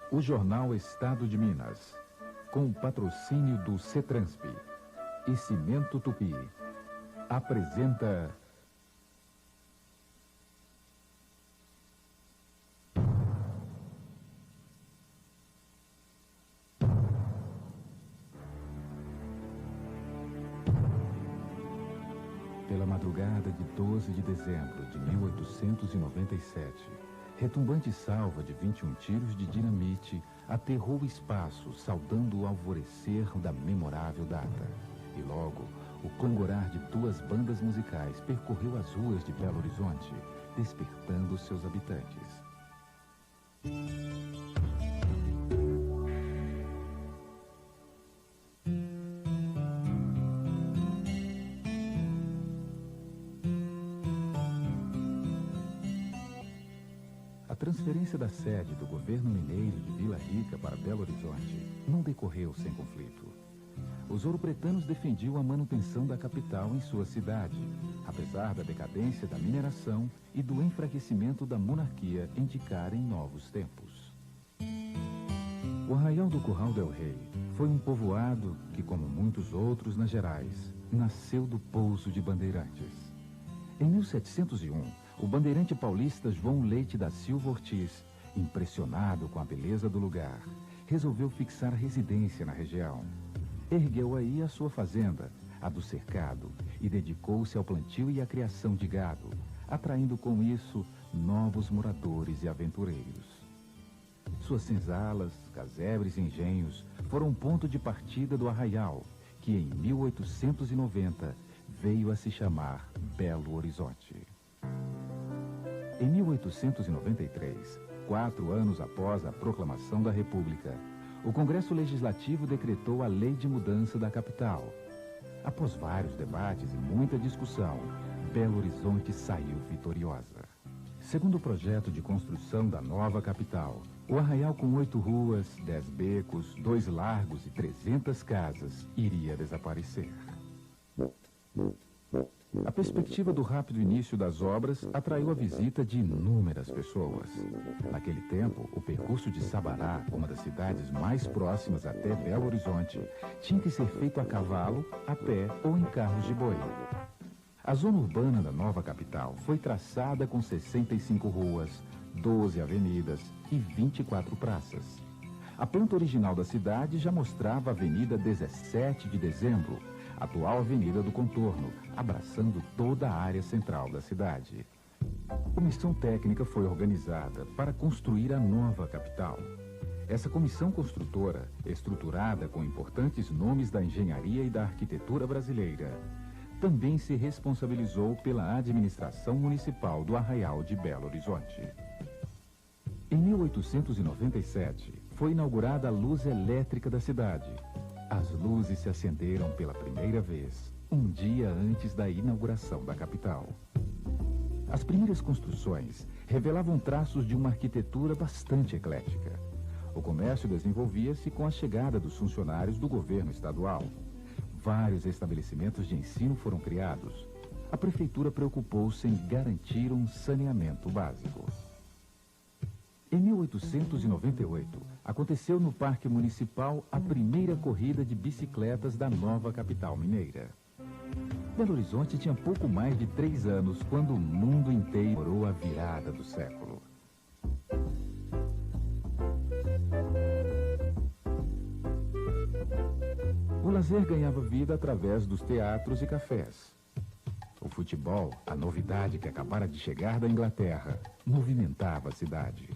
O jornal Estado de Minas, com o patrocínio do CETRANSP e Cimento Tupi, apresenta... Pela madrugada de 12 de dezembro de 1897, retumbante salva de 21 tiros de dinamite aterrou o espaço, saudando o alvorecer da memorável data. E logo, o congorar de duas bandas musicais percorreu as ruas de Belo Horizonte, despertando seus habitantes. A transferência da sede do governo mineiro de Vila Rica para Belo Horizonte não decorreu sem conflito. Os ouropretanos defendiam a manutenção da capital em sua cidade, apesar da decadência da mineração e do enfraquecimento da monarquia indicarem novos tempos. O Arraial do Curral del Rei foi um povoado que, como muitos outros nas Gerais, nasceu do pouso de bandeirantes. Em 1701, o bandeirante paulista João Leite da Silva Ortiz, impressionado com a beleza do lugar, resolveu fixar residência na região. Ergueu aí a sua fazenda, a do cercado, e dedicou-se ao plantio e à criação de gado, atraindo com isso novos moradores e aventureiros. Suas senzalas, casebres e engenhos foram ponto de partida do arraial, que em 1890 veio a se chamar Belo Horizonte. Em 1893, 4 anos após a proclamação da República, o Congresso Legislativo decretou a Lei de Mudança da Capital. Após vários debates e muita discussão, Belo Horizonte saiu vitoriosa. Segundo o projeto de construção da nova capital, o arraial com 8 ruas, 10 becos, 2 largos e 300 casas iria desaparecer. A perspectiva do rápido início das obras atraiu a visita de inúmeras pessoas. Naquele tempo, o percurso de Sabará, uma das cidades mais próximas até Belo Horizonte, tinha que ser feito a cavalo, a pé ou em carros de boi. A zona urbana da nova capital foi traçada com 65 ruas, 12 avenidas e 24 praças. A planta original da cidade já mostrava a Avenida 17 de Dezembro, atual Avenida do Contorno, abraçando toda a área central da cidade. A comissão técnica foi organizada para construir a nova capital. Essa comissão construtora, estruturada com importantes nomes da engenharia e da arquitetura brasileira, também se responsabilizou pela administração municipal do Arraial de Belo Horizonte. Em 1897, foi inaugurada a luz elétrica da cidade. As luzes se acenderam pela primeira vez, um dia antes da inauguração da capital. As primeiras construções revelavam traços de uma arquitetura bastante eclética. O comércio desenvolvia-se com a chegada dos funcionários do governo estadual. Vários estabelecimentos de ensino foram criados. A prefeitura preocupou-se em garantir um saneamento básico. Em 1898, aconteceu no Parque Municipal a primeira corrida de bicicletas da nova capital mineira. Belo Horizonte tinha pouco mais de 3 anos quando o mundo inteiro orou a virada do século. O lazer ganhava vida através dos teatros e cafés. O futebol, a novidade que acabara de chegar da Inglaterra, movimentava a cidade.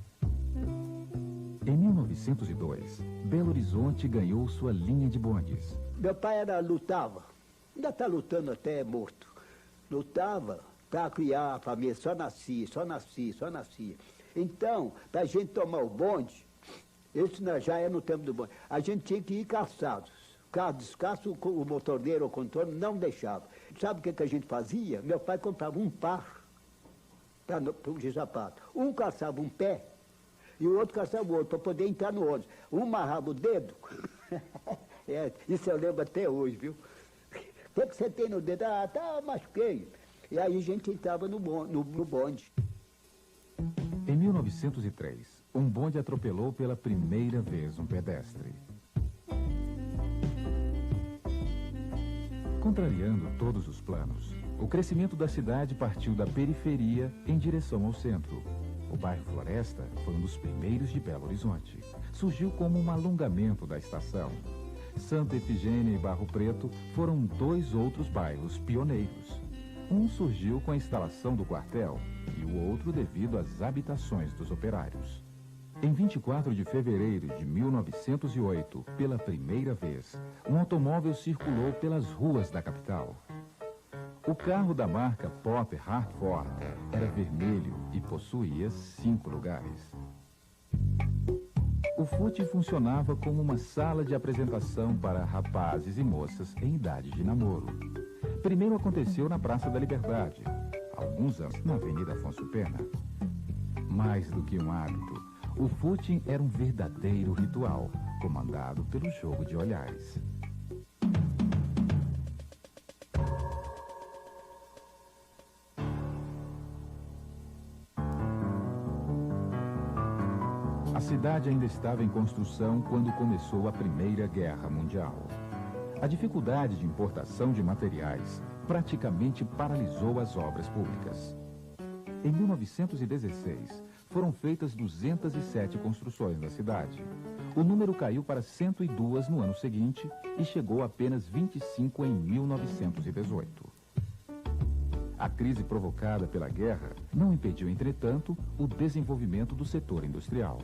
Em 1902, Belo Horizonte ganhou sua linha de bondes. Meu pai lutava, ainda está lutando até morto. Lutava para criar a família, só nascia. Então, para a gente tomar o bonde, isso já é no tempo do bonde, a gente tinha que ir calçados. Carro descalço, o motorneiro ou o contorno não deixava. Sabe o que a gente fazia? Meu pai comprava um par de sapato. Um calçava um pé e o outro calçava o outro, para poder entrar no ônibus. Um amarrava o dedo. Isso eu lembro até hoje, viu? O que você tem no dedo? Tá, machuquei. E aí a gente entrava no bonde. Em 1903, um bonde atropelou pela primeira vez um pedestre. Contrariando todos os planos, o crescimento da cidade partiu da periferia em direção ao centro. O bairro Floresta foi um dos primeiros de Belo Horizonte. Surgiu como um alongamento da estação. Santa Efigênia e Barro Preto foram dois outros bairros pioneiros. Um surgiu com a instalação do quartel e o outro devido às habitações dos operários. Em 24 de fevereiro de 1908, pela primeira vez, um automóvel circulou pelas ruas da capital. O carro da marca Popper Hartford era vermelho e possuía 5 lugares. O FUT funcionava como uma sala de apresentação para rapazes e moças em idade de namoro. Primeiro aconteceu na Praça da Liberdade, há alguns anos na Avenida Afonso Pena. Mais do que um hábito, o footing era um verdadeiro ritual, comandado pelo jogo de olhares. A cidade ainda estava em construção quando começou a Primeira Guerra Mundial. A dificuldade de importação de materiais praticamente paralisou as obras públicas. Em 1916, foram feitas 207 construções na cidade. O número caiu para 102 no ano seguinte e chegou a apenas 25 em 1918. A crise provocada pela guerra não impediu, entretanto, o desenvolvimento do setor industrial.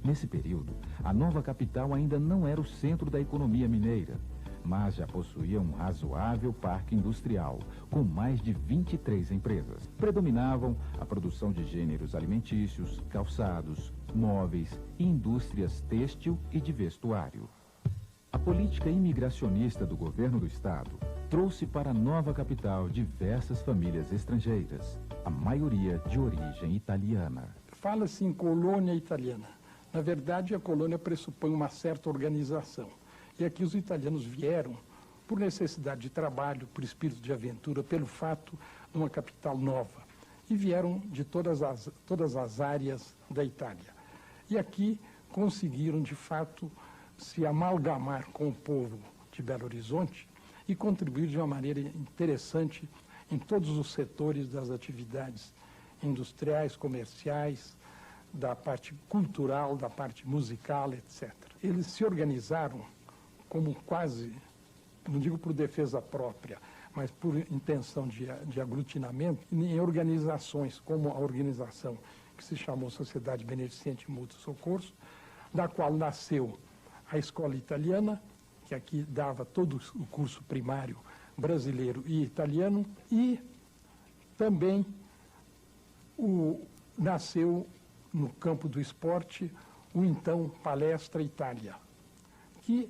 Nesse período, a nova capital ainda não era o centro da economia mineira, mas já possuía um razoável parque industrial, com mais de 23 empresas. Predominavam a produção de gêneros alimentícios, calçados, móveis e indústrias têxtil e de vestuário. A política imigracionista do governo do estado trouxe para a nova capital diversas famílias estrangeiras, a maioria de origem italiana. Fala-se em colônia italiana. Na verdade, a colônia pressupõe uma certa organização. E aqui os italianos vieram por necessidade de trabalho, por espírito de aventura, pelo fato de uma capital nova. E vieram de todas as áreas da Itália. E aqui conseguiram, de fato, se amalgamar com o povo de Belo Horizonte e contribuir de uma maneira interessante em todos os setores das atividades industriais, comerciais, da parte cultural, da parte musical, etc. Eles se organizaram como quase, não digo por defesa própria, mas por intenção de aglutinamento, em organizações, como a organização que se chamou Sociedade Beneficente Mútuo Socorro, da qual nasceu a escola italiana, que aqui dava todo o curso primário brasileiro e italiano, e também nasceu no campo do esporte o então Palestra Itália, que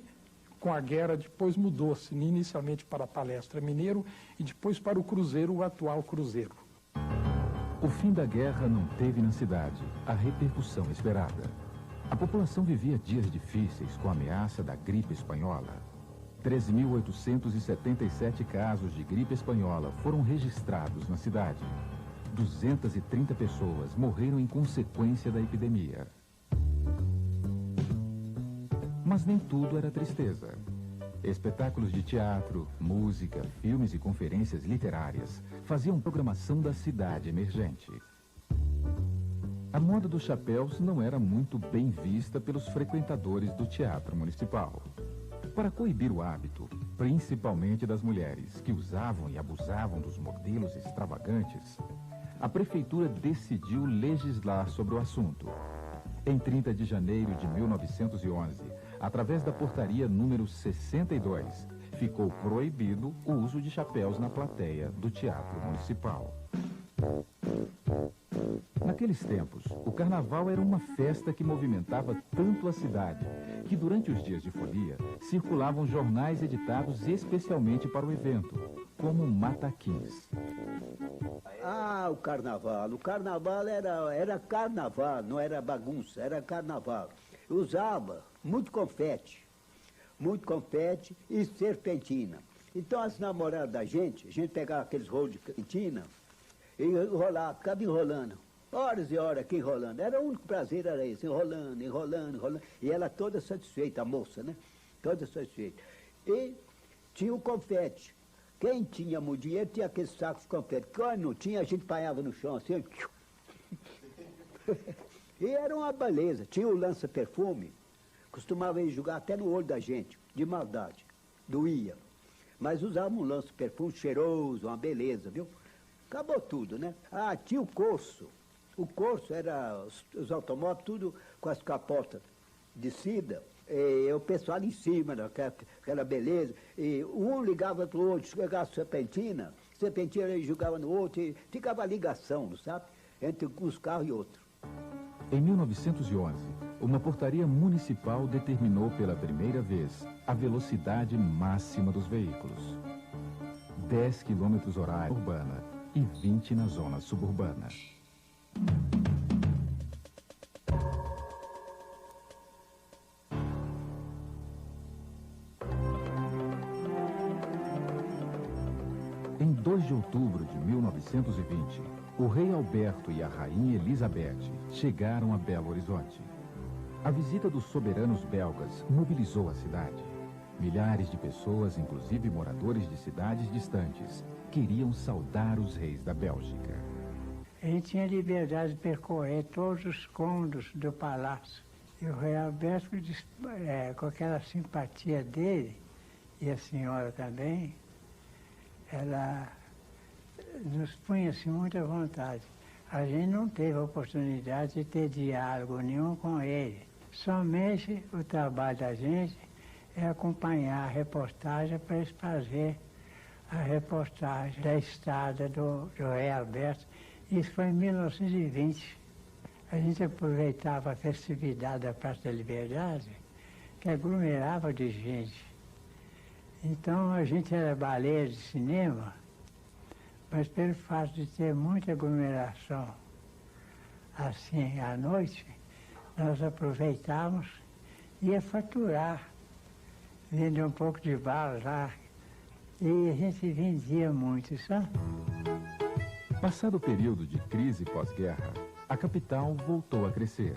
com a guerra depois mudou-se inicialmente para a Palestra Mineiro e depois para o Cruzeiro, o atual Cruzeiro. O fim da guerra não teve na cidade a repercussão esperada. A população vivia dias difíceis com a ameaça da gripe espanhola. 13.877 casos de gripe espanhola foram registrados na cidade. 230 pessoas morreram em consequência da epidemia. Mas nem tudo era tristeza. Espetáculos de teatro, música, filmes e conferências literárias faziam programação da cidade emergente. A moda dos chapéus não era muito bem vista pelos frequentadores do teatro municipal. Para coibir o hábito, principalmente das mulheres, que usavam e abusavam dos modelos extravagantes, a prefeitura decidiu legislar sobre o assunto. Em 30 de janeiro de 1911, através da portaria número 62, ficou proibido o uso de chapéus na plateia do Teatro Municipal. Naqueles tempos, o carnaval era uma festa que movimentava tanto a cidade, que durante os dias de folia, circulavam jornais editados especialmente para o evento, como Mataquins. Ah, o carnaval. O carnaval era carnaval, não era bagunça, era carnaval. Usava muito confete e serpentina. Então as namoradas da gente, a gente pegava aqueles rolos de serpentina e enrolava, ficava enrolando. horas e horas aqui enrolando. Era o único prazer, era esse, enrolando, enrolando, enrolando. E ela toda satisfeita, a moça, né? Toda satisfeita. E tinha o confete. Quem tinha muito dinheiro tinha aqueles sacos de confete. Quando não tinha, a gente apanhava no chão assim. E era uma beleza. Tinha o lança-perfume. Costumava ir jogar até no olho da gente, de maldade. Doía. Mas usava um lança-perfume cheiroso, uma beleza, viu? Acabou tudo, né? Ah, tinha o corso. O corso era os automóveis, tudo com as capotas de seda. E o pessoal em cima, aquela beleza. E um ligava para o outro, chegava serpentina ele jogava no outro, e ficava a ligação, sabe? Entre uns carros e outros. Em 1911, uma portaria municipal determinou pela primeira vez a velocidade máxima dos veículos. 10 km/h urbana e 20 na zona suburbana. Em 2 de outubro de 1920, o rei Alberto e a rainha Elizabeth chegaram a Belo Horizonte. A visita dos soberanos belgas mobilizou a cidade. Milhares de pessoas, inclusive moradores de cidades distantes, queriam saudar os reis da Bélgica. Ele tinha liberdade de percorrer todos os cômodos do palácio. E o rei Alberto, com aquela simpatia dele, e a senhora também, ela nos punha assim muita vontade. A gente não teve a oportunidade de ter diálogo nenhum com ele. Somente o trabalho da gente é acompanhar a reportagem para eles fazerem a reportagem da estada do rei Alberto. Isso foi em 1920. A gente aproveitava a festividade da Praça da Liberdade, que aglomerava de gente. Então a gente era baleia de cinema, mas pelo fato de ter muita aglomeração assim à noite, nós aproveitávamos e ia faturar, vender um pouco de bala lá, e a gente vendia muito, sabe? Passado o período de crise pós-guerra, a capital voltou a crescer.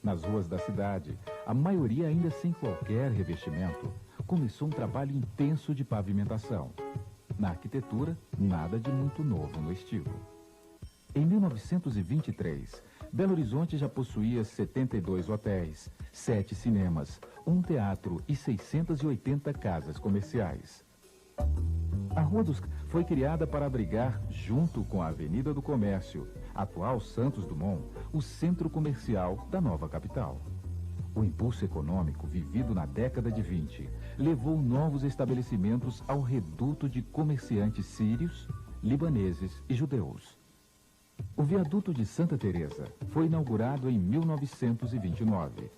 Nas ruas da cidade, a maioria ainda sem qualquer revestimento, começou um trabalho intenso de pavimentação. Na arquitetura, nada de muito novo no estilo. Em 1923, Belo Horizonte já possuía 72 hotéis, 7 cinemas, um teatro e 680 casas comerciais. A Rua dos foi criada para abrigar, junto com a Avenida do Comércio, atual Santos Dumont, o centro comercial da nova capital. O impulso econômico vivido na década de 20 levou novos estabelecimentos ao reduto de comerciantes sírios, libaneses e judeus. O viaduto de Santa Teresa foi inaugurado em 1929.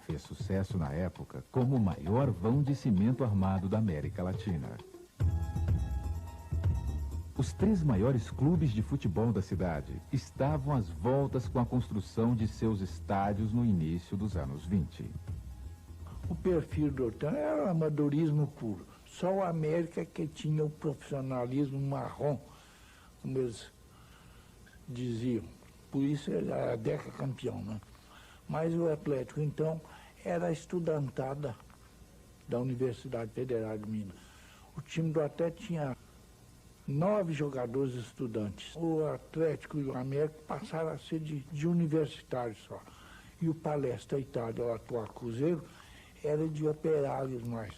Fez sucesso na época como o maior vão de cimento armado da América Latina. Os 3 maiores clubes de futebol da cidade estavam às voltas com a construção de seus estádios no início dos anos 20. O perfil do Hortão era o amadorismo puro. Só o América que tinha o profissionalismo marrom, como eles diziam. Por isso ele era decacampeão, né? Mas o Atlético, então, era a estudantada da Universidade Federal de Minas. O time do Atlético tinha 9 jogadores estudantes. O Atlético e o América passaram a ser de universitários só. E o Palestra Itália, o atual Cruzeiro, era de operários mais.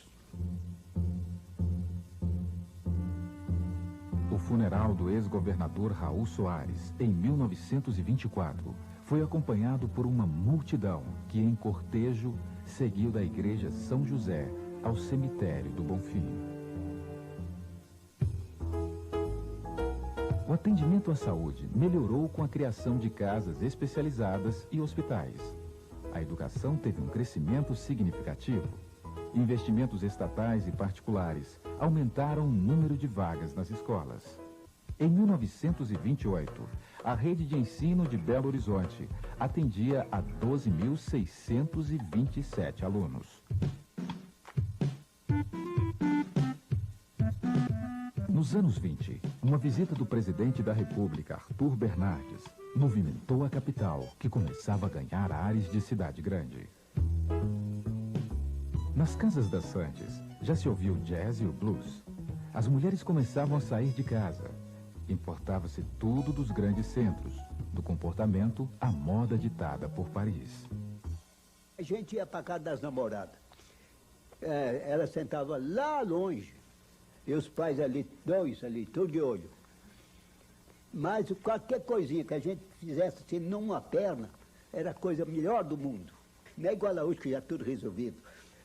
O funeral do ex-governador Raul Soares, em 1924, foi acompanhado por uma multidão que, em cortejo, seguiu da Igreja São José ao cemitério do Bonfim. O atendimento à saúde melhorou com a criação de casas especializadas e hospitais. A educação teve um crescimento significativo. Investimentos estatais e particulares aumentaram o número de vagas nas escolas. Em 1928, a rede de ensino de Belo Horizonte atendia a 12.627 alunos. Nos anos 20, uma visita do presidente da República, Arthur Bernardes, movimentou a capital, que começava a ganhar ares de cidade grande. Nas casas dançantes, já se ouvia o jazz e o blues. As mulheres começavam a sair de casa. Importava-se tudo dos grandes centros, do comportamento à moda ditada por Paris. A gente ia para casa das namoradas. Ela sentava lá longe. E os pais ali, dois ali, tudo de olho. Mas qualquer coisinha que a gente fizesse assim numa perna, era a coisa melhor do mundo. Não é igual a hoje que já tudo resolvido.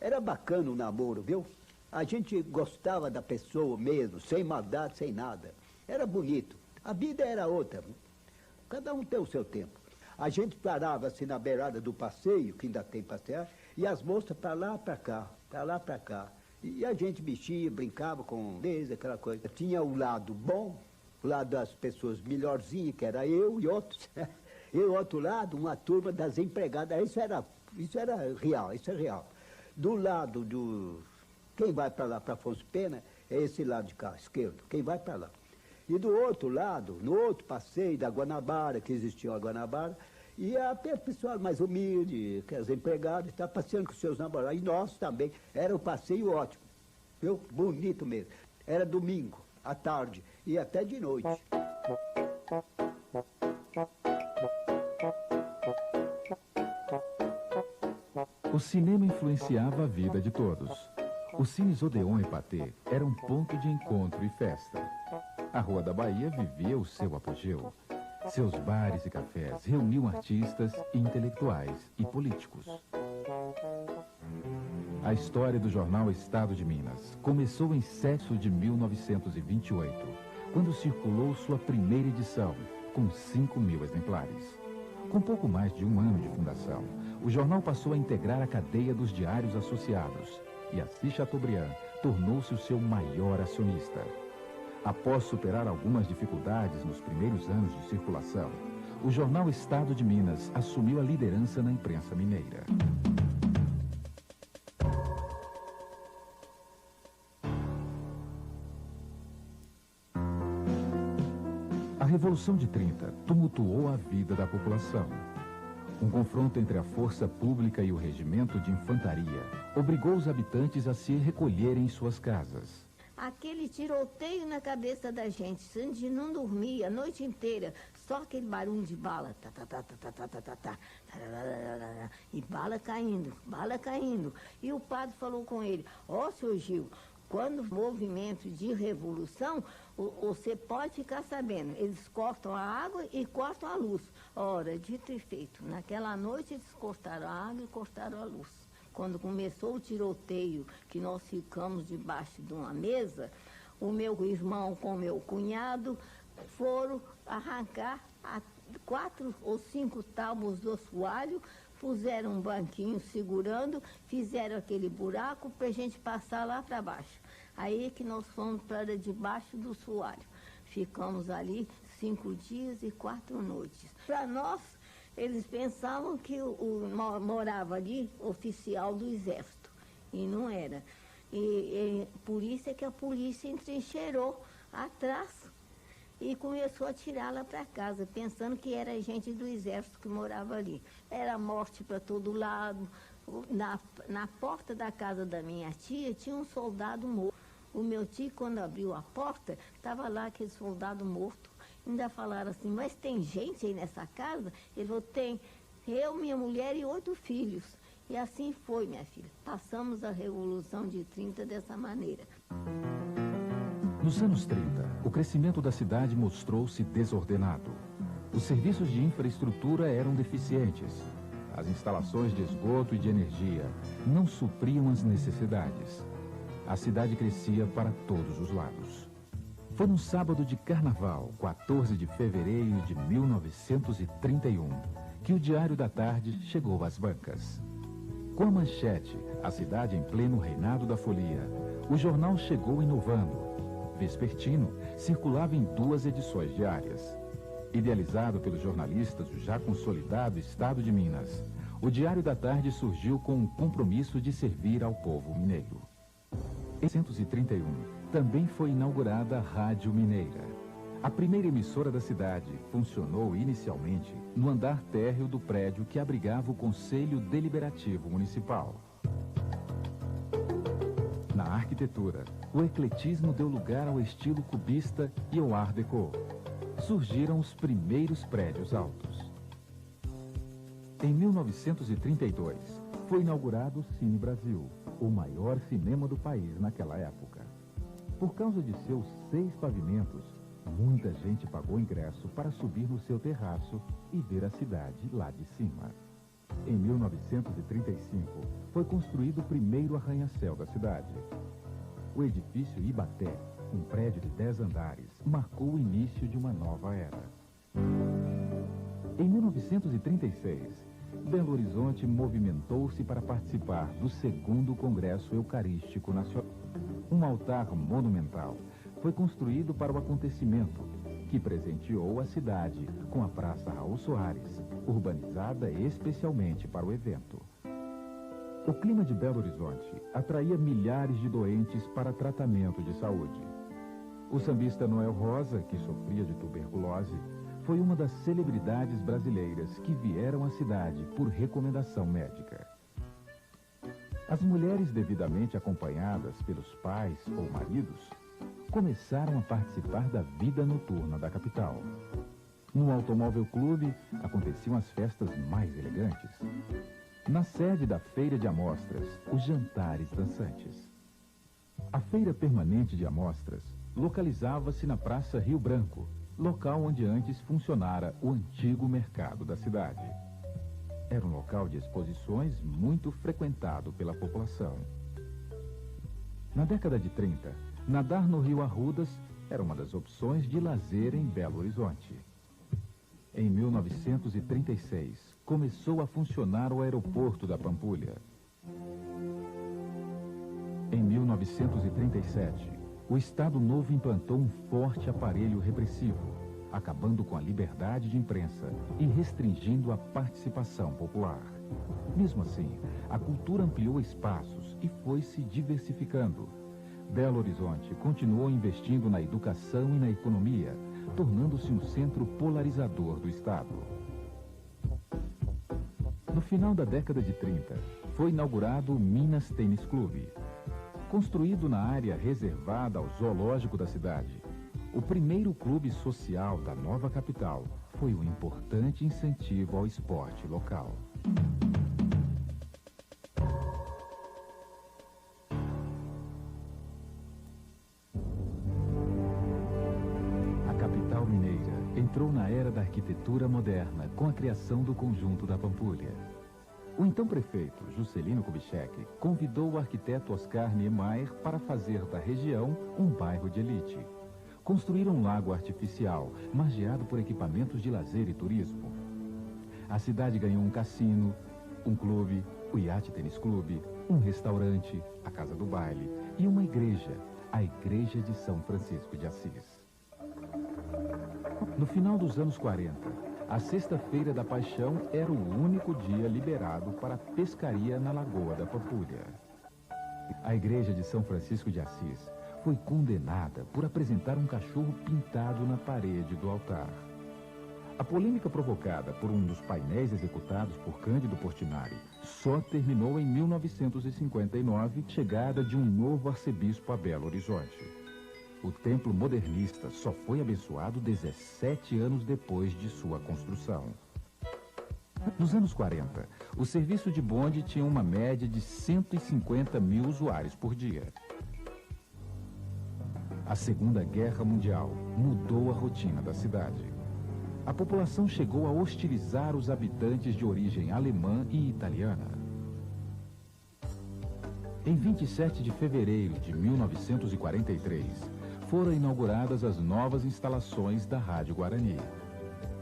Era bacana o namoro, viu? A gente gostava da pessoa mesmo, sem maldade, sem nada. Era bonito. A vida era outra. Cada um tem o seu tempo. A gente parava assim na beirada do passeio, que ainda tem passeio, e as moças para lá, para cá, para lá, para cá. E a gente mexia, brincava com eles, aquela coisa. Tinha o lado bom, o lado das pessoas melhorzinhas, que era eu e outros. E o outro lado, uma turma das empregadas. Isso era real, isso é real. Do lado do... Quem vai para lá, para Afonso Pena, é esse lado de cá, esquerdo. Quem vai para lá. E do outro lado, no outro passeio da Guanabara, que existia a Guanabara, e até o pessoal mais humilde, que as empregadas, estavam passeando com seus namorados. E nós também. Era um passeio ótimo, viu? Bonito mesmo. Era domingo, à tarde, e até de noite. O cinema influenciava a vida de todos. O Cines Odeon e Pathé era um ponto de encontro e festa. A Rua da Bahia vivia o seu apogeu. Seus bares e cafés reuniam artistas, intelectuais e políticos. A história do jornal Estado de Minas começou em 7 de 1928, quando circulou sua primeira edição, com 5.000 exemplares. Com pouco mais de um ano de fundação, o jornal passou a integrar a cadeia dos diários associados e Assis Chateaubriand tornou-se o seu maior acionista. Após superar algumas dificuldades nos primeiros anos de circulação, o jornal Estado de Minas assumiu a liderança na imprensa mineira. A Revolução de 30 tumultuou a vida da população. Um confronto entre a força pública e o regimento de infantaria obrigou os habitantes a se recolherem em suas casas. Aquele tiroteio na cabeça da gente, a gente não dormia a noite inteira, só aquele barulho de bala, e bala caindo. E o padre falou com ele: ó, senhor Gil, quando o movimento de revolução, você pode ficar sabendo, eles cortam a água e cortam a luz. Ora, dito e feito, naquela noite eles cortaram a água e cortaram a luz. Quando começou o tiroteio, que nós ficamos debaixo de uma mesa, o meu irmão com o meu cunhado foram arrancar 4 ou 5 tábuas do assoalho, puseram um banquinho segurando, fizeram aquele buraco para a gente passar lá para baixo. Aí que nós fomos para debaixo do assoalho. Ficamos ali 5 dias e 4 noites. Para nós, eles pensavam que morava ali oficial do exército, e não era. E por isso é que a polícia entrincheirou atrás e começou a tirá-la para casa, pensando que era gente do exército que morava ali. Era morte para todo lado. Na porta da casa da minha tia tinha um soldado morto. O meu tio, quando abriu a porta, estava lá aquele soldado morto. Ainda falaram assim: mas tem gente aí nessa casa? Ele falou: tem. Eu, minha mulher e 8 filhos. E assim foi, minha filha. Passamos a Revolução de 30 dessa maneira. Nos anos 30, o crescimento da cidade mostrou-se desordenado. Os serviços de infraestrutura eram deficientes. As instalações de esgoto e de energia não supriam as necessidades. A cidade crescia para todos os lados. Foi num sábado de carnaval, 14 de fevereiro de 1931, que o Diário da Tarde chegou às bancas. Com a manchete "A cidade em pleno reinado da folia", o jornal chegou inovando. Vespertino circulava em 2 edições diárias. Idealizado pelos jornalistas do já consolidado Estado de Minas, o Diário da Tarde surgiu com o compromisso de servir ao povo mineiro. Em 1931, também foi inaugurada a Rádio Mineira. A primeira emissora da cidade funcionou inicialmente no andar térreo do prédio que abrigava o Conselho Deliberativo Municipal. Na arquitetura, o ecletismo deu lugar ao estilo cubista e ao Art Deco. Surgiram os primeiros prédios altos. Em 1932, foi inaugurado o Cine Brasil, o maior cinema do país naquela época. Por causa de seus 6 pavimentos, muita gente pagou ingresso para subir no seu terraço e ver a cidade lá de cima. Em 1935, foi construído o primeiro arranha-céu da cidade. O edifício Ibaté, um prédio de 10 andares, marcou o início de uma nova era. Em 1936, Belo Horizonte movimentou-se para participar do 2º Congresso Eucarístico Nacional. Um altar monumental foi construído para o acontecimento, que presenteou a cidade com a Praça Raul Soares, urbanizada especialmente para o evento. O clima de Belo Horizonte atraía milhares de doentes para tratamento de saúde. O sambista Noel Rosa, que sofria de tuberculose, foi uma das celebridades brasileiras que vieram à cidade por recomendação médica. As mulheres devidamente acompanhadas pelos pais ou maridos começaram a participar da vida noturna da capital. No Automóvel Clube aconteciam as festas mais elegantes. Na sede da Feira de Amostras, os jantares dançantes. A Feira Permanente de Amostras localizava-se na Praça Rio Branco, local onde antes funcionara o antigo mercado da cidade. Era um local de exposições muito frequentado pela população. Na década de 30, nadar no Rio Arrudas era uma das opções de lazer em Belo Horizonte. Em 1936, começou a funcionar o aeroporto da Pampulha. Em 1937, o Estado Novo implantou um forte aparelho repressivo, acabando com a liberdade de imprensa e restringindo a participação popular. Mesmo assim, a cultura ampliou espaços e foi se diversificando. Belo Horizonte continuou investindo na educação e na economia, tornando-se um centro polarizador do Estado. No final da década de 30, foi inaugurado o Minas Tênis Clube. Construído na área reservada ao zoológico da cidade, o primeiro clube social da nova capital foi um importante incentivo ao esporte local. A capital mineira entrou na era da arquitetura moderna com a criação do Conjunto da Pampulha. O então prefeito, Juscelino Kubitschek, convidou o arquiteto Oscar Niemeyer para fazer da região um bairro de elite. Construíram um lago artificial, margeado por equipamentos de lazer e turismo. A cidade ganhou um cassino, um clube, o Iate Tênis Clube, um restaurante, a Casa do Baile, e uma igreja, a Igreja de São Francisco de Assis. No final dos anos 40, a Sexta-feira da Paixão era o único dia liberado para pescaria na Lagoa da Pampulha. A Igreja de São Francisco de Assis foi condenada por apresentar um cachorro pintado na parede do altar. A polêmica provocada por um dos painéis executados por Cândido Portinari só terminou em 1959, chegada de um novo arcebispo a Belo Horizonte. O templo modernista só foi abençoado 17 anos depois de sua construção. Nos anos 40, o serviço de bonde tinha uma média de 150 mil usuários por dia. A Segunda Guerra Mundial mudou a rotina da cidade. A população chegou a hostilizar os habitantes de origem alemã e italiana. Em 27 de fevereiro de 1943, foram inauguradas as novas instalações da Rádio Guarani.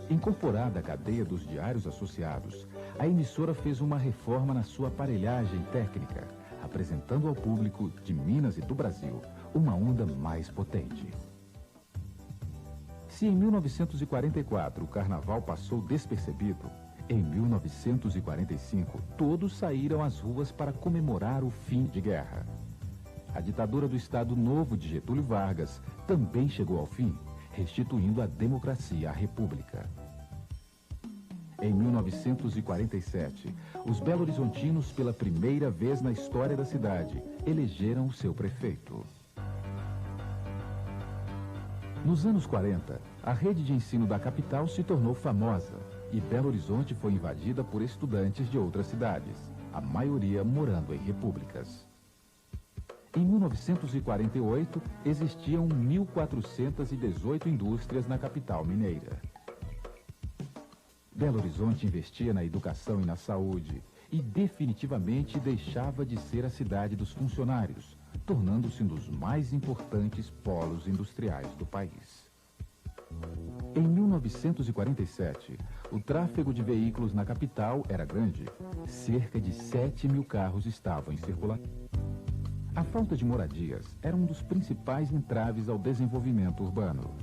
Incorporada à cadeia dos diários associados, a emissora fez uma reforma na sua aparelhagem técnica, apresentando ao público de Minas e do Brasil uma onda mais potente. Se em 1944 o carnaval passou despercebido, em 1945 todos saíram às ruas para comemorar o fim de guerra. A ditadura do Estado Novo de Getúlio Vargas também chegou ao fim restituindo a democracia à República. Em 1947, os belo-horizontinos, pela primeira vez na história da cidade, elegeram o seu prefeito. Nos anos 40, a rede de ensino da capital se tornou famosa e Belo Horizonte foi invadida por estudantes de outras cidades, a maioria morando em repúblicas. Em 1948, existiam 1.418 indústrias na capital mineira. Belo Horizonte investia na educação e na saúde e definitivamente deixava de ser a cidade dos funcionários, tornando-se um dos mais importantes polos industriais do país. Em 1947, o tráfego de veículos na capital era grande. Cerca de 7.000 carros estavam em circulação. A falta de moradias era um dos principais entraves ao desenvolvimento urbano.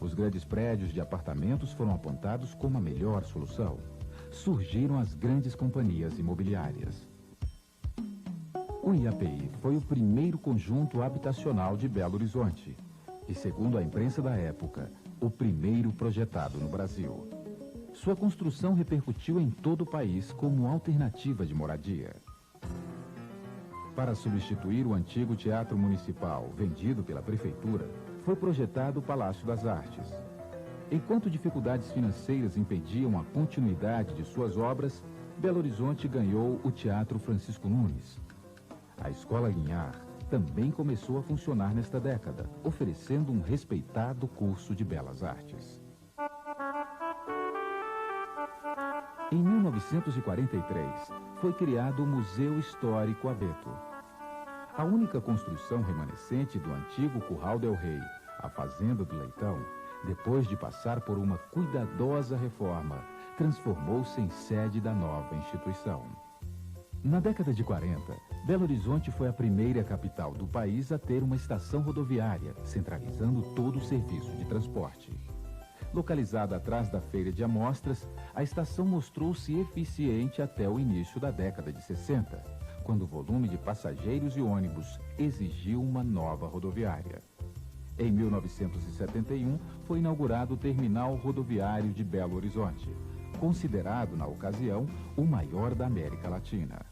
Os grandes prédios de apartamentos foram apontados como a melhor solução. Surgiram as grandes companhias imobiliárias. O IAPI foi o primeiro conjunto habitacional de Belo Horizonte e, segundo a imprensa da época, o primeiro projetado no Brasil. Sua construção repercutiu em todo o país como alternativa de moradia. Para substituir o antigo Teatro Municipal, vendido pela Prefeitura, foi projetado o Palácio das Artes. Enquanto dificuldades financeiras impediam a continuidade de suas obras, Belo Horizonte ganhou o Teatro Francisco Nunes. A Escola Linhar também começou a funcionar nesta década, oferecendo um respeitado curso de belas artes. Em 1943, foi criado o Museu Histórico Abeto. A única construção remanescente do antigo Curral del Rei, a Fazenda do Leitão, depois de passar por uma cuidadosa reforma, transformou-se em sede da nova instituição. Na década de 40, Belo Horizonte foi a primeira capital do país a ter uma estação rodoviária, centralizando todo o serviço de transporte. Localizada atrás da Feira de Amostras, a estação mostrou-se eficiente até o início da década de 60, quando o volume de passageiros e ônibus exigiu uma nova rodoviária. Em 1971, foi inaugurado o Terminal Rodoviário de Belo Horizonte, considerado, na ocasião, o maior da América Latina.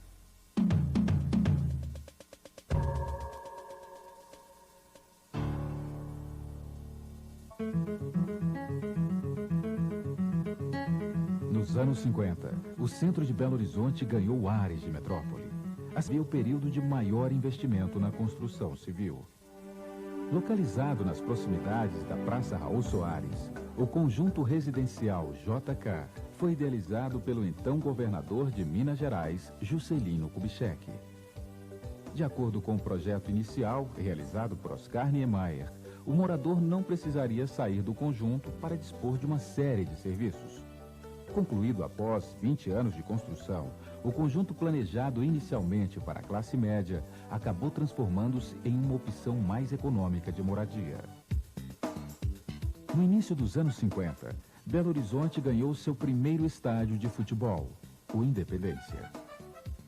Nos anos 50, o centro de Belo Horizonte ganhou áreas de metrópole. Havia o período de maior investimento na construção civil. Localizado nas proximidades da Praça Raul Soares, o conjunto residencial JK foi idealizado pelo então governador de Minas Gerais, Juscelino Kubitschek. De acordo com o projeto inicial, realizado por Oscar Niemeyer, o morador não precisaria sair do conjunto para dispor de uma série de serviços. Concluído após 20 anos de construção, o conjunto planejado inicialmente para a classe média acabou transformando-se em uma opção mais econômica de moradia. No início dos anos 50, Belo Horizonte ganhou seu primeiro estádio de futebol, o Independência.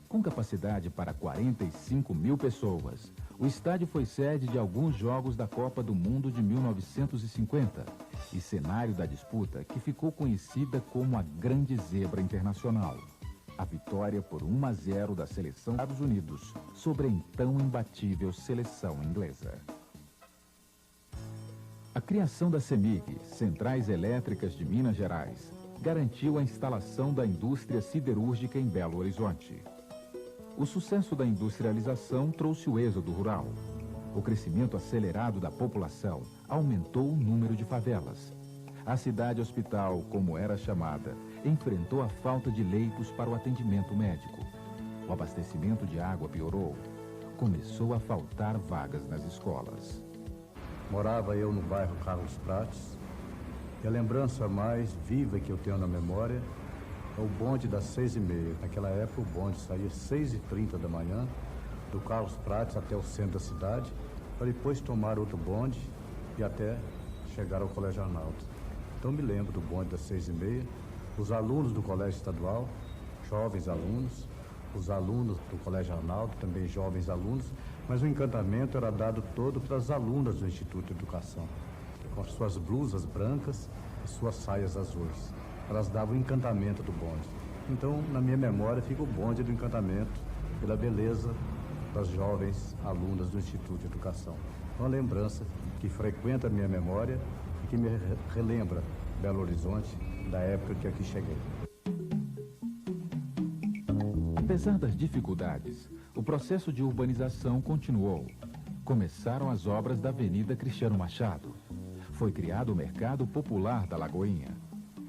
Com capacidade para 45.000 pessoas, o estádio foi sede de alguns jogos da Copa do Mundo de 1950 e cenário da disputa que ficou conhecida como a Grande Zebra Internacional. A vitória por 1-0 da seleção dos Estados Unidos sobre a então imbatível seleção inglesa. A criação da CEMIG, Centrais Elétricas de Minas Gerais, garantiu a instalação da indústria siderúrgica em Belo Horizonte. O sucesso da industrialização trouxe o êxodo rural. O crescimento acelerado da população aumentou o número de favelas. A cidade hospital, como era chamada, enfrentou a falta de leitos para o atendimento médico. O abastecimento de água piorou. Começou a faltar vagas nas escolas. Morava eu no bairro Carlos Prates, e a lembrança mais viva que eu tenho na memória é o bonde das 6h30. Naquela época o bonde saía às 6h30 da manhã, do Carlos Prates até o centro da cidade, para depois tomar outro bonde e até chegar ao Colégio Arnaldo. Então me lembro do bonde das 6h30, os alunos do Colégio Estadual, jovens alunos, os alunos do Colégio Arnaldo, também jovens alunos, mas o encantamento era dado todo para as alunas do Instituto de Educação. com suas blusas brancas e suas saias azuis. Elas davam o encantamento do bonde. Então, na minha memória, fica o bonde do encantamento pela beleza das jovens alunas do Instituto de Educação. Uma lembrança que frequenta a minha memória e que me relembra Belo Horizonte da época que aqui cheguei. Apesar das dificuldades, o processo de urbanização continuou. Começaram as obras da Avenida Cristiano Machado. Foi criado o Mercado Popular da Lagoinha.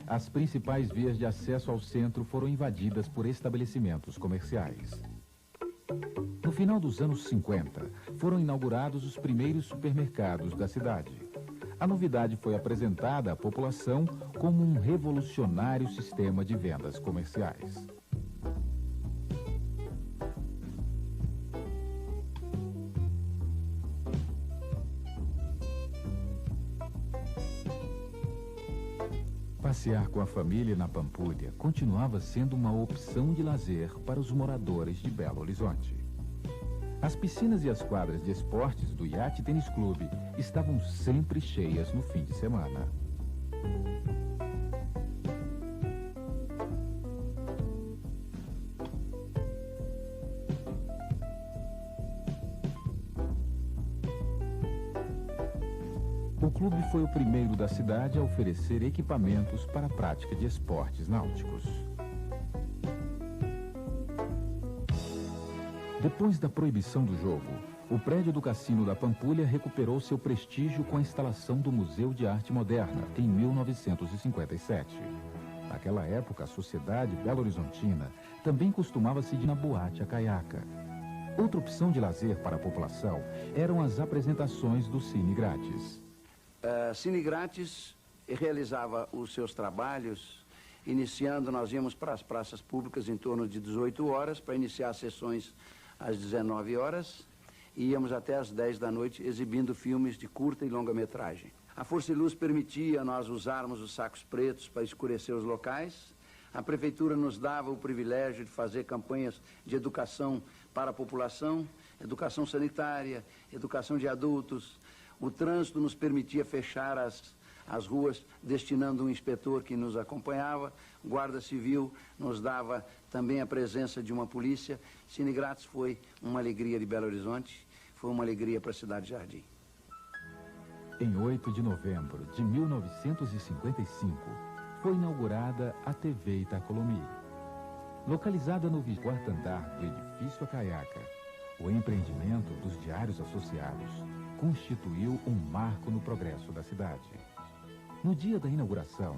As principais vias de acesso ao centro foram invadidas por estabelecimentos comerciais. No final dos anos 50, foram inaugurados os primeiros supermercados da cidade. A novidade foi apresentada à população como um revolucionário sistema de vendas comerciais. Passear com a família na Pampulha continuava sendo uma opção de lazer para os moradores de Belo Horizonte. As piscinas e as quadras de esportes do Iate Tênis Clube estavam sempre cheias no fim de semana. O clube foi o primeiro da cidade a oferecer equipamentos para a prática de esportes náuticos. Depois da proibição do jogo, o prédio do Cassino da Pampulha recuperou seu prestígio com a instalação do Museu de Arte Moderna, em 1957. Naquela época, a sociedade belo-horizontina também costumava se ir na boate a caiaca. Outra opção de lazer para a população eram as apresentações do Cine Grátis. Cine Grátis realizava os seus trabalhos, iniciando, nós íamos para as praças públicas em torno de 18 horas, para iniciar as sessões às 19 horas, e íamos até às 10 da noite exibindo filmes de curta e longa-metragem. A Força e Luz permitia nós usarmos os sacos pretos para escurecer os locais. A prefeitura nos dava o privilégio de fazer campanhas de educação para a população, educação sanitária, educação de adultos. O trânsito nos permitia fechar as ruas, destinando um inspetor que nos acompanhava. Guarda Civil nos dava também a presença de uma polícia. Cine Grátis foi uma alegria de Belo Horizonte, foi uma alegria para a Cidade Jardim. Em 8 de novembro de 1955, foi inaugurada a TV Itacolomi. Localizada no 24º andar do edifício A Caiaca, o empreendimento dos diários associados constituiu um marco no progresso da cidade. No dia da inauguração,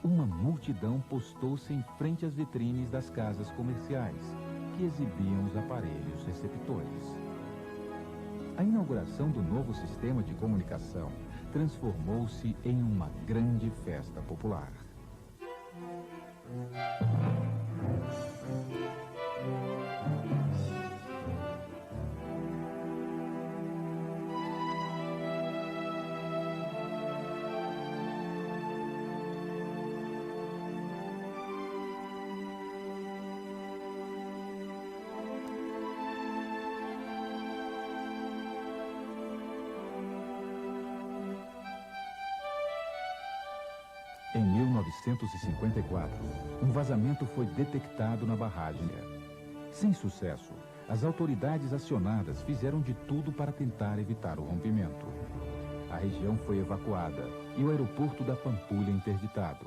uma multidão postou-se em frente às vitrines das casas comerciais, que exibiam os aparelhos receptores. A inauguração do novo sistema de comunicação transformou-se em uma grande festa popular. Em 1954, um vazamento foi detectado na barragem. Sem sucesso, as autoridades acionadas fizeram de tudo para tentar evitar o rompimento. A região foi evacuada e o aeroporto da Pampulha interditado.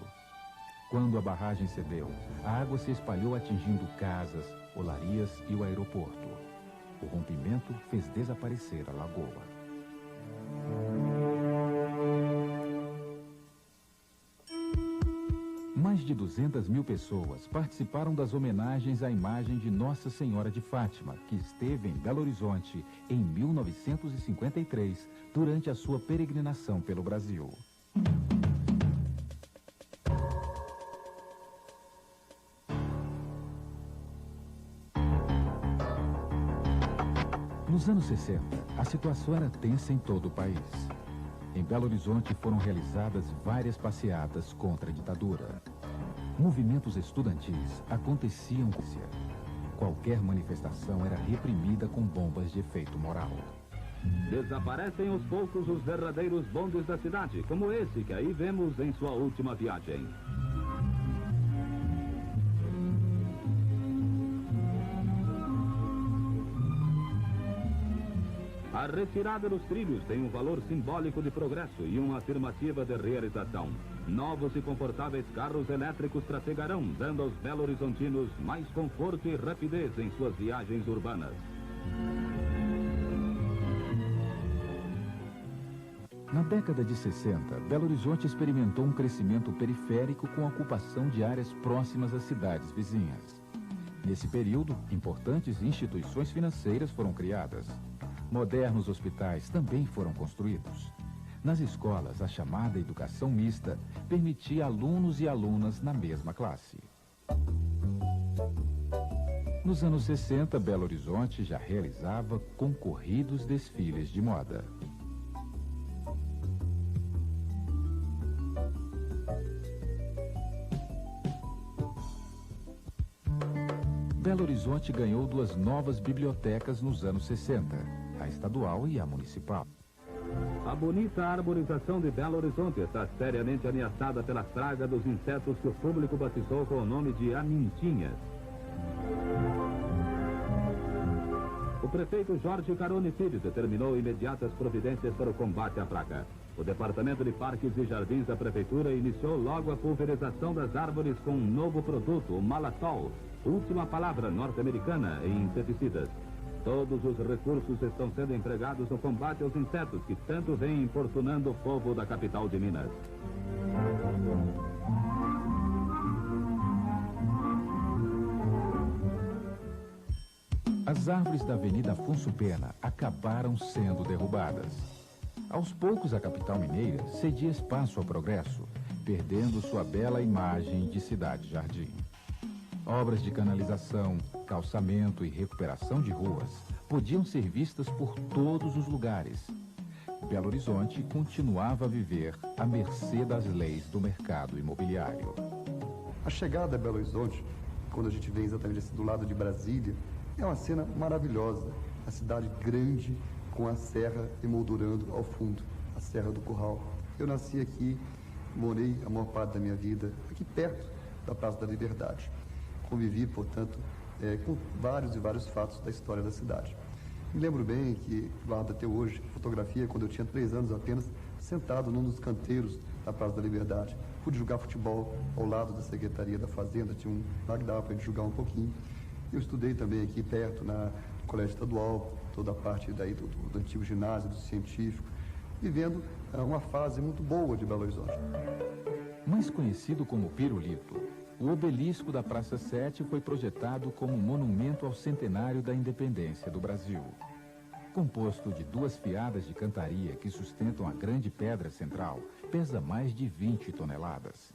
Quando a barragem cedeu, a água se espalhou atingindo casas, olarias e o aeroporto. O rompimento fez desaparecer a lagoa. Mais de 200 mil pessoas participaram das homenagens à imagem de Nossa Senhora de Fátima, que esteve em Belo Horizonte em 1953, durante a sua peregrinação pelo Brasil. Nos anos 60, a situação era tensa em todo o país. Em Belo Horizonte foram realizadas várias passeatas contra a ditadura. Movimentos estudantis aconteciam. Qualquer manifestação era reprimida com bombas de efeito moral. Desaparecem aos poucos os verdadeiros bondes da cidade, como esse que aí vemos em sua última viagem. A retirada dos trilhos tem um valor simbólico de progresso e uma afirmativa de realização. Novos e confortáveis carros elétricos trafegarão, dando aos belo-horizontinos mais conforto e rapidez em suas viagens urbanas. Na década de 60, Belo Horizonte experimentou um crescimento periférico com a ocupação de áreas próximas às cidades vizinhas. Nesse período, importantes instituições financeiras foram criadas. Modernos hospitais também foram construídos. Nas escolas, a chamada educação mista permitia alunos e alunas na mesma classe. Nos anos 60, Belo Horizonte já realizava concorridos desfiles de moda. Belo Horizonte ganhou 2 novas bibliotecas nos anos 60, a estadual e a municipal. A bonita arborização de Belo Horizonte está seriamente ameaçada pela praga dos insetos que o público batizou com o nome de amintinhas. O prefeito Jorge Carone Filho determinou imediatas providências para o combate à praga. O Departamento de Parques e Jardins da Prefeitura iniciou logo a pulverização das árvores com um novo produto, o Malatol, última palavra norte-americana em inseticidas. Todos os recursos estão sendo empregados no combate aos insetos que tanto vêm importunando o povo da capital de Minas. As árvores da Avenida Afonso Pena acabaram sendo derrubadas. Aos poucos, a capital mineira cedia espaço ao progresso, perdendo sua bela imagem de cidade-jardim. Obras de canalização, calçamento e recuperação de ruas podiam ser vistas por todos os lugares. Belo Horizonte continuava a viver à mercê das leis do mercado imobiliário. A chegada a Belo Horizonte, quando a gente vem exatamente do lado de Brasília, é uma cena maravilhosa. A cidade grande, com a serra emoldurando ao fundo, a Serra do Curral. Eu nasci aqui, morei a maior parte da minha vida aqui perto da Praça da Liberdade. Convivi, portanto, com vários e vários fatos da história da cidade. Me lembro bem que, guardo até hoje, fotografia quando eu tinha 3 anos apenas, sentado num dos canteiros da Praça da Liberdade. Pude jogar futebol ao lado da Secretaria da Fazenda, tinha um lá que dava para a gente jogar um pouquinho. Eu estudei também aqui perto, no Colégio Estadual, toda a parte daí do antigo ginásio, do científico, vivendo uma fase muito boa de Belo Horizonte. Mais conhecido como Pirulito, o obelisco da Praça 7 foi projetado como monumento ao centenário da independência do Brasil. Composto de 2 fiadas de cantaria que sustentam a grande pedra central, pesa mais de 20 toneladas.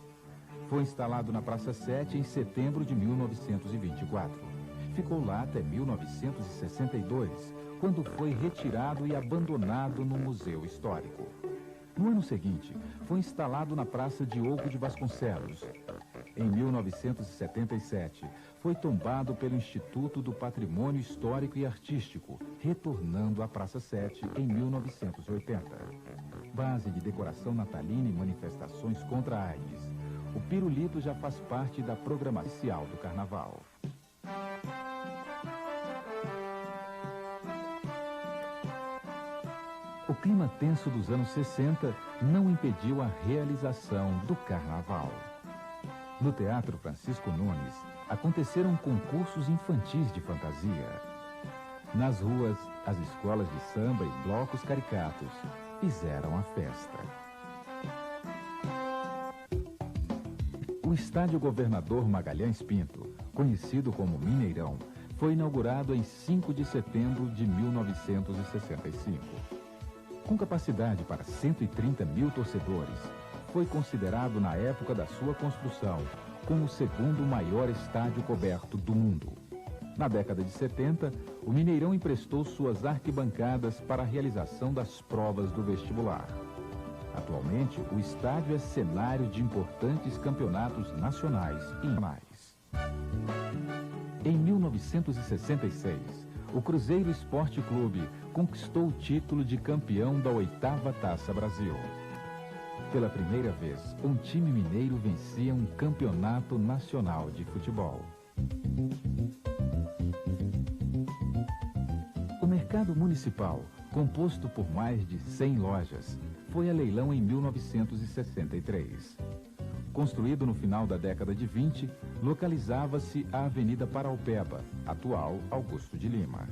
Foi instalado na Praça 7 em setembro de 1924. Ficou lá até 1962, quando foi retirado e abandonado no Museu Histórico. No ano seguinte, foi instalado na Praça Diogo de Vasconcelos. Em 1977, foi tombado pelo Instituto do Patrimônio Histórico e Artístico, retornando à Praça 7 em 1980. Base de decoração natalina e manifestações contra a AIDS, o Pirulito já faz parte da programação do Carnaval. O clima tenso dos anos 60 não impediu a realização do Carnaval. No Teatro Francisco Nunes, aconteceram concursos infantis de fantasia. Nas ruas, as escolas de samba e blocos caricatos fizeram a festa. O Estádio Governador Magalhães Pinto, conhecido como Mineirão, foi inaugurado em 5 de setembro de 1965. Com capacidade para 130 mil torcedores, foi considerado na época da sua construção como o 2º maior estádio coberto do mundo. Na década de 70, o Mineirão emprestou suas arquibancadas para a realização das provas do vestibular. Atualmente, o estádio é cenário de importantes campeonatos nacionais e internacionais. Em 1966, o Cruzeiro Esporte Clube conquistou o título de campeão da 8ª Taça Brasil. Pela primeira vez, um time mineiro vencia um campeonato nacional de futebol. O mercado municipal, composto por mais de 100 lojas, foi a leilão em 1963. Construído no final da década de 20, localizava-se a Avenida Paraupeba, atual Augusto de Lima.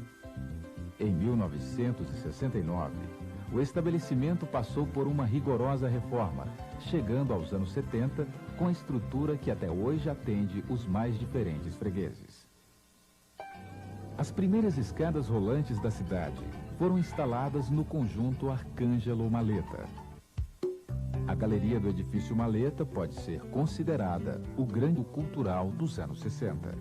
Em 1969, o estabelecimento passou por uma rigorosa reforma, chegando aos anos 70 com a estrutura que até hoje atende os mais diferentes fregueses. As primeiras escadas rolantes da cidade foram instaladas no conjunto Arcângelo Maleta. A galeria do edifício Maleta pode ser considerada o grande cultural dos anos 60.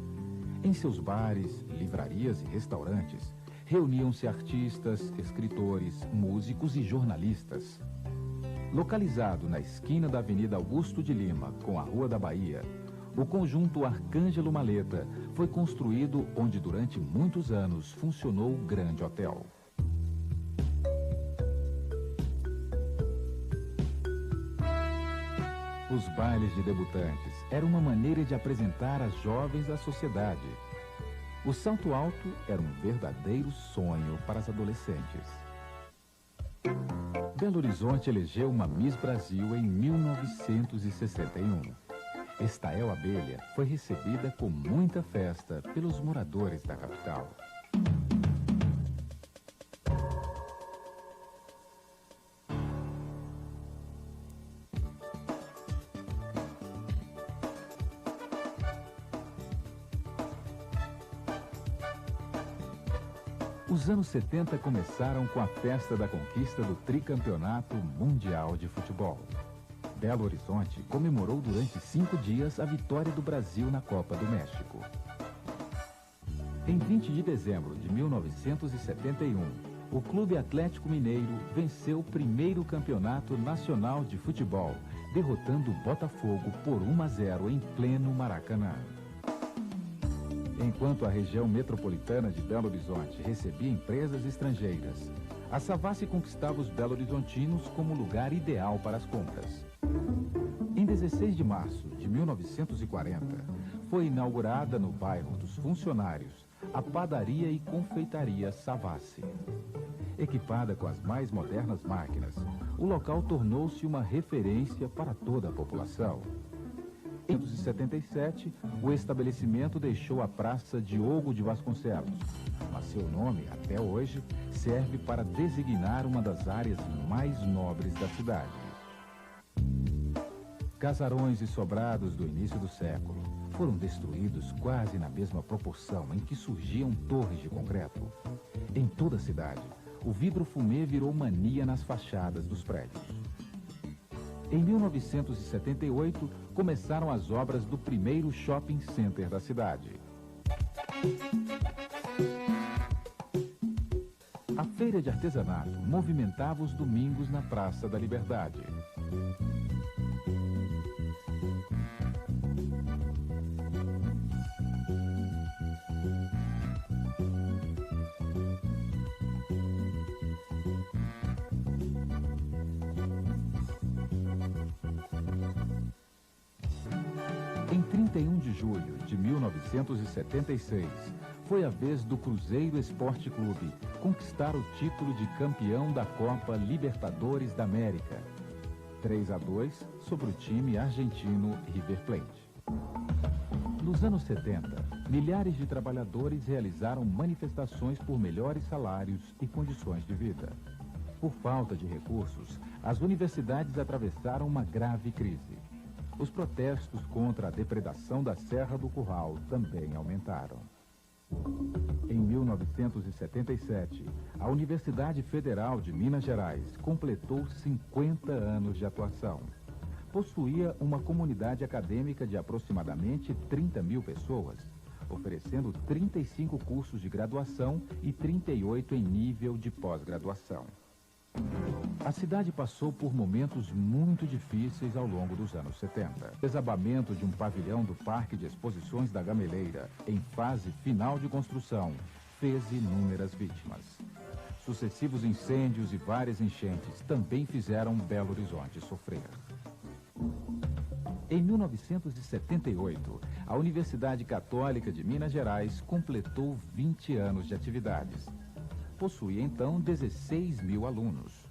Em seus bares, livrarias e restaurantes, reuniam-se artistas, escritores, músicos e jornalistas. Localizado na esquina da Avenida Augusto de Lima com a Rua da Bahia, o conjunto Arcângelo Maleta foi construído onde durante muitos anos funcionou o Grande Hotel. Os bailes de debutantes eram uma maneira de apresentar as jovens à sociedade. O salto alto era um verdadeiro sonho para as adolescentes. Belo Horizonte elegeu uma Miss Brasil em 1961. Estael Abelha foi recebida com muita festa pelos moradores da capital. Os anos 70 começaram com a festa da conquista do tricampeonato mundial de futebol. Belo Horizonte comemorou durante 5 dias a vitória do Brasil na Copa do México. Em 20 de dezembro de 1971, o Clube Atlético Mineiro venceu o primeiro campeonato nacional de futebol, derrotando o Botafogo por 1-0 em pleno Maracanã. Enquanto a região metropolitana de Belo Horizonte recebia empresas estrangeiras, a Savassi conquistava os belo-horizontinos como lugar ideal para as compras. Em 16 de março de 1940, foi inaugurada no bairro dos Funcionários a padaria e confeitaria Savassi. Equipada com as mais modernas máquinas, o local tornou-se uma referência para toda a população. Em 1977, o estabelecimento deixou a Praça Diogo de Vasconcelos, mas seu nome, até hoje, serve para designar uma das áreas mais nobres da cidade. Casarões e sobrados do início do século foram destruídos quase na mesma proporção em que surgiam torres de concreto. Em toda a cidade, o vidro fumê virou mania nas fachadas dos prédios. Em 1978, começaram as obras do primeiro shopping center da cidade. A feira de artesanato movimentava os domingos na Praça da Liberdade. Em 31 de julho de 1976, foi a vez do Cruzeiro Esporte Clube conquistar o título de campeão da Copa Libertadores da América, 3-2 sobre o time argentino River Plate. Nos anos 70, milhares de trabalhadores realizaram manifestações por melhores salários e condições de vida. Por falta de recursos, as universidades atravessaram uma grave crise. Os protestos contra a depredação da Serra do Curral também aumentaram. Em 1977, a Universidade Federal de Minas Gerais completou 50 anos de atuação. Possuía uma comunidade acadêmica de aproximadamente 30 mil pessoas, oferecendo 35 cursos de graduação e 38 em nível de pós-graduação. A cidade passou por momentos muito difíceis ao longo dos anos 70. O desabamento de um pavilhão do Parque de Exposições da Gameleira, em fase final de construção, fez inúmeras vítimas. Sucessivos incêndios e várias enchentes também fizeram Belo Horizonte sofrer. Em 1978, a Universidade Católica de Minas Gerais completou 20 anos de atividades. Possuía então 16 mil alunos.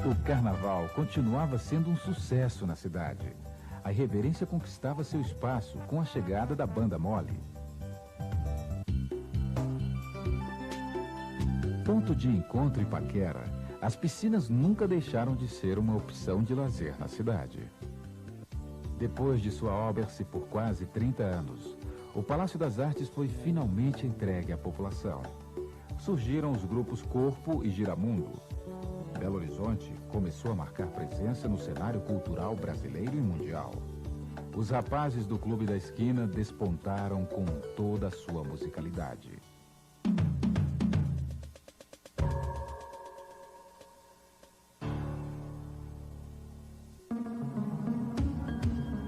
O carnaval continuava sendo um sucesso na cidade. A irreverência conquistava seu espaço com a chegada da Banda Mole. Ponto de encontro e paquera, as piscinas nunca deixaram de ser uma opção de lazer na cidade. Depois de sua obra-se por quase 30 anos, o Palácio das Artes foi finalmente entregue à população. Surgiram os grupos Corpo e Giramundo. Belo Horizonte começou a marcar presença no cenário cultural brasileiro e mundial. Os rapazes do Clube da Esquina despontaram com toda a sua musicalidade.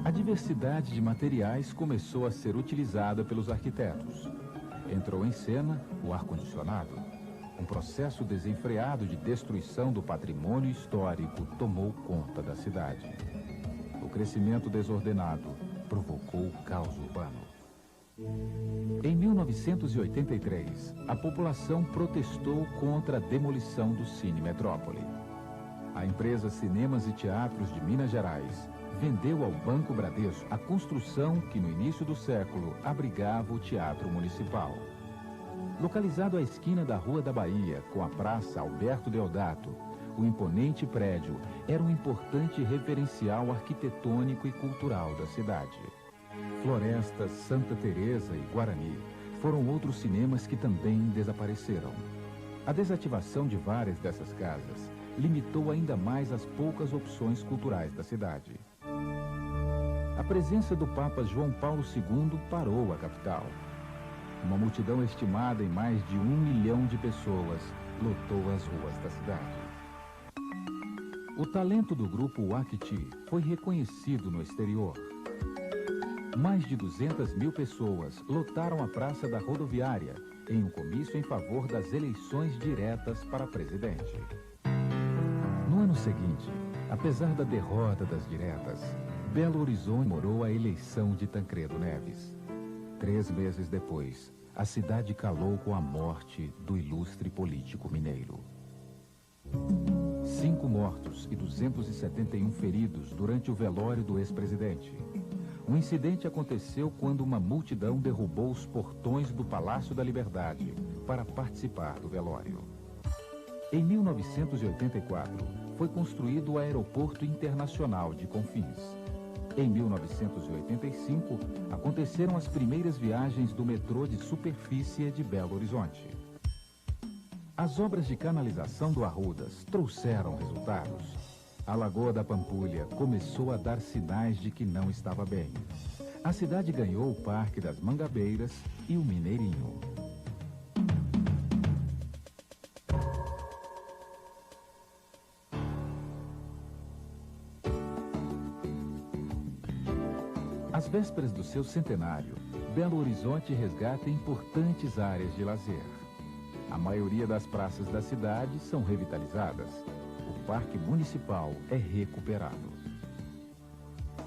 A diversidade de materiais começou a ser utilizada pelos arquitetos. Entrou em cena o ar-condicionado. Um processo desenfreado de destruição do patrimônio histórico tomou conta da cidade. O crescimento desordenado provocou o caos urbano. Em 1983, a população protestou contra a demolição do Cine Metrópole. A empresa Cinemas e Teatros de Minas Gerais vendeu ao Banco Bradesco a construção que no início do século abrigava o Teatro Municipal. Localizado à esquina da Rua da Bahia, com a Praça Alberto Deodato, o imponente prédio era um importante referencial arquitetônico e cultural da cidade. Floresta, Santa Teresa e Guarani foram outros cinemas que também desapareceram. A desativação de várias dessas casas limitou ainda mais as poucas opções culturais da cidade. A presença do Papa João Paulo II parou a capital. Uma multidão estimada em mais de 1 milhão de pessoas lotou as ruas da cidade. O talento do grupo Uacti foi reconhecido no exterior. Mais de 200 mil pessoas lotaram a Praça da Rodoviária em um comício em favor das eleições diretas para presidente. No ano seguinte, apesar da derrota das diretas, Belo Horizonte comemorou a eleição de Tancredo Neves. 3 meses depois, a cidade calou com a morte do ilustre político mineiro. 5 mortos e 271 feridos durante o velório do ex-presidente. Um incidente aconteceu quando uma multidão derrubou os portões do Palácio da Liberdade para participar do velório. Em 1984, foi construído o Aeroporto Internacional de Confins. Em 1985, aconteceram as primeiras viagens do metrô de superfície de Belo Horizonte. As obras de canalização do Arrudas trouxeram resultados. A Lagoa da Pampulha começou a dar sinais de que não estava bem. A cidade ganhou o Parque das Mangabeiras e o Mineirinho. Às vésperas do seu centenário, Belo Horizonte resgata importantes áreas de lazer. A maioria das praças da cidade são revitalizadas. O Parque Municipal é recuperado.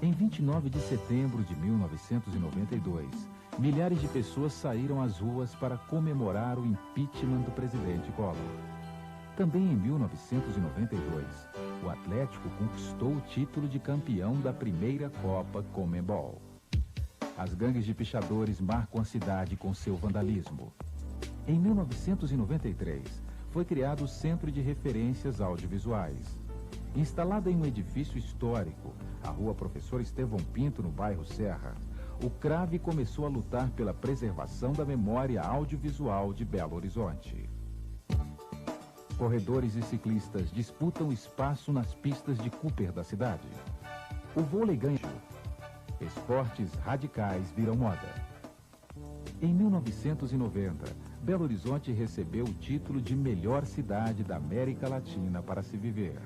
Em 29 de setembro de 1992, milhares de pessoas saíram às ruas para comemorar o impeachment do presidente Collor. Também em 1992, o Atlético conquistou o título de campeão da primeira Copa Conmebol. As gangues de pichadores marcam a cidade com seu vandalismo. Em 1993, foi criado o Centro de Referências Audiovisuais. Instalada em um edifício histórico, a Rua Professor Estevão Pinto, no bairro Serra, o CRAV começou a lutar pela preservação da memória audiovisual de Belo Horizonte. Corredores e ciclistas disputam espaço nas pistas de Cooper da cidade. O vôlei ganha. Esportes radicais viram moda. Em 1990, Belo Horizonte recebeu o título de melhor cidade da América Latina para se viver.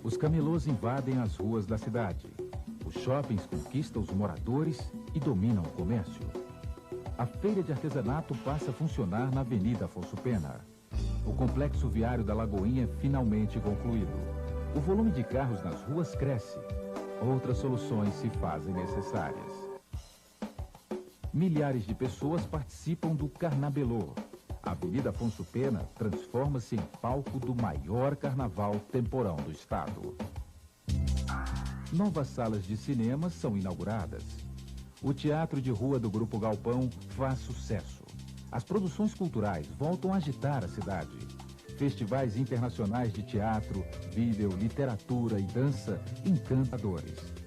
Os camelôs invadem as ruas da cidade. Os shoppings conquistam os moradores e dominam o comércio. A feira de artesanato passa a funcionar na Avenida Afonso Pena. O complexo viário da Lagoinha é finalmente concluído. O volume de carros nas ruas cresce. Outras soluções se fazem necessárias. Milhares de pessoas participam do Carnabelô. A Avenida Afonso Pena transforma-se em palco do maior carnaval temporão do estado. Novas salas de cinema são inauguradas. O teatro de rua do Grupo Galpão faz sucesso. As produções culturais voltam a agitar a cidade. Festivais internacionais de teatro, vídeo, literatura e dança encantadores.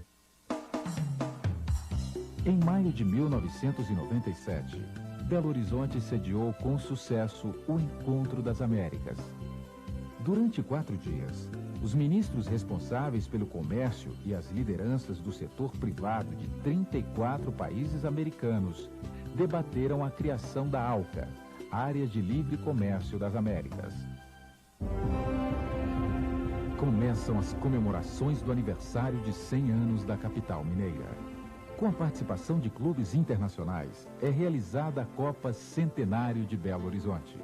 Em maio de 1997, Belo Horizonte sediou com sucesso o Encontro das Américas. Durante 4 dias, os ministros responsáveis pelo comércio e as lideranças do setor privado de 34 países americanos debateram a criação da ALCA, Área de Livre Comércio das Américas. Começam as comemorações do aniversário de 100 anos da capital mineira. Com a participação de clubes internacionais, é realizada a Copa Centenário de Belo Horizonte.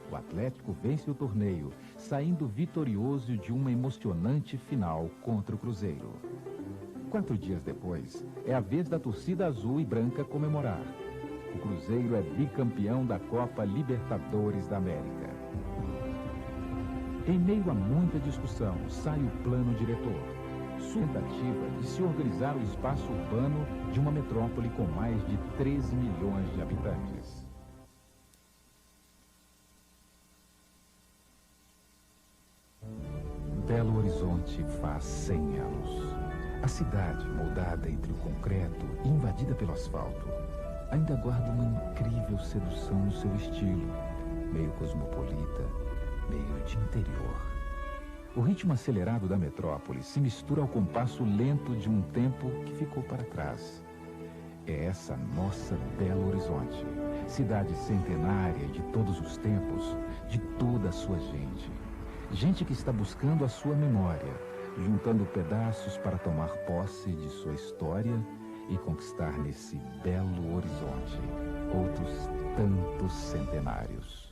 O Atlético vence o torneio, saindo vitorioso de uma emocionante final contra o Cruzeiro. 4 dias depois, é a vez da torcida azul e branca comemorar. O Cruzeiro é bicampeão da Copa Libertadores da América. Em meio a muita discussão, sai o plano diretor. Sua tentativa de se organizar o espaço urbano de uma metrópole com mais de 13 milhões de habitantes. Belo Horizonte faz 100 anos. A cidade, moldada entre o concreto e invadida pelo asfalto, ainda guarda uma incrível sedução no seu estilo, meio cosmopolita, meio de interior. O ritmo acelerado da metrópole se mistura ao compasso lento de um tempo que ficou para trás. É essa nossa Belo Horizonte, cidade centenária de todos os tempos, de toda a sua gente. Gente que está buscando a sua memória, juntando pedaços para tomar posse de sua história e conquistar nesse Belo Horizonte outros tantos centenários.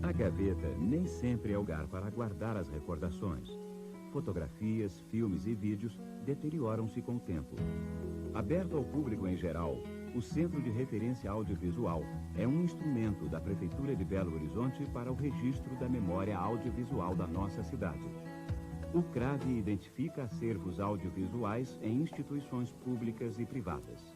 A gaveta nem sempre é lugar para guardar as recordações. Fotografias, filmes e vídeos deterioram-se com o tempo. Aberto ao público em geral, o Centro de Referência Audiovisual é um instrumento da Prefeitura de Belo Horizonte para o registro da memória audiovisual da nossa cidade. O CRAV identifica acervos audiovisuais em instituições públicas e privadas.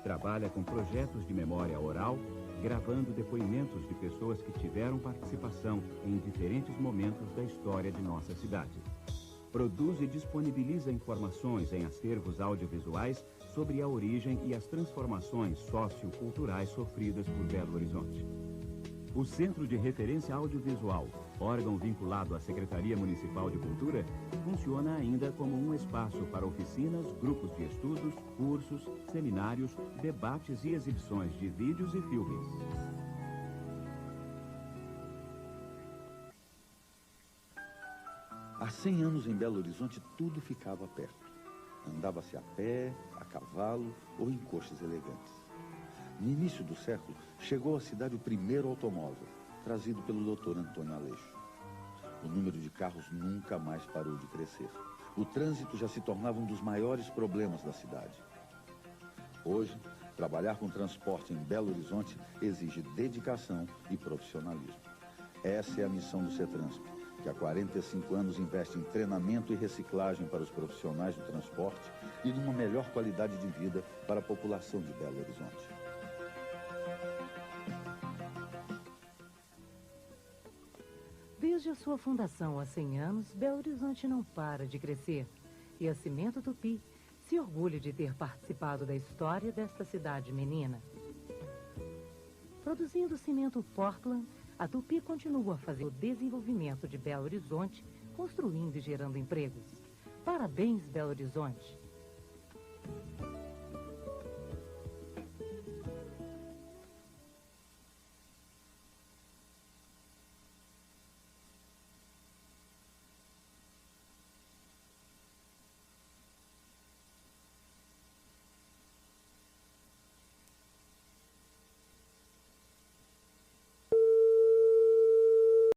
Trabalha com projetos de memória oral, gravando depoimentos de pessoas que tiveram participação em diferentes momentos da história de nossa cidade. Produz e disponibiliza informações em acervos audiovisuais sobre a origem e as transformações socioculturais sofridas por Belo Horizonte. O Centro de Referência Audiovisual, órgão vinculado à Secretaria Municipal de Cultura, funciona ainda como um espaço para oficinas, grupos de estudos, cursos, seminários, debates e exibições de vídeos e filmes. Há 100 anos em Belo Horizonte tudo ficava perto. Andava-se a pé, a cavalo ou em coches elegantes. No início do século, chegou à cidade o primeiro automóvel, trazido pelo Dr. Antônio Aleixo. O número de carros nunca mais parou de crescer. O trânsito já se tornava um dos maiores problemas da cidade. Hoje, trabalhar com transporte em Belo Horizonte exige dedicação e profissionalismo. Essa é a missão do CETRANSP, que há 45 anos investe em treinamento e reciclagem para os profissionais do transporte e numa melhor qualidade de vida para a população de Belo Horizonte. Desde a sua fundação há 100 anos, Belo Horizonte não para de crescer. E a Cimento Tupi se orgulha de ter participado da história desta cidade menina. Produzindo cimento Portland, a Tupi continua a fazer o desenvolvimento de Belo Horizonte, construindo e gerando empregos. Parabéns, Belo Horizonte!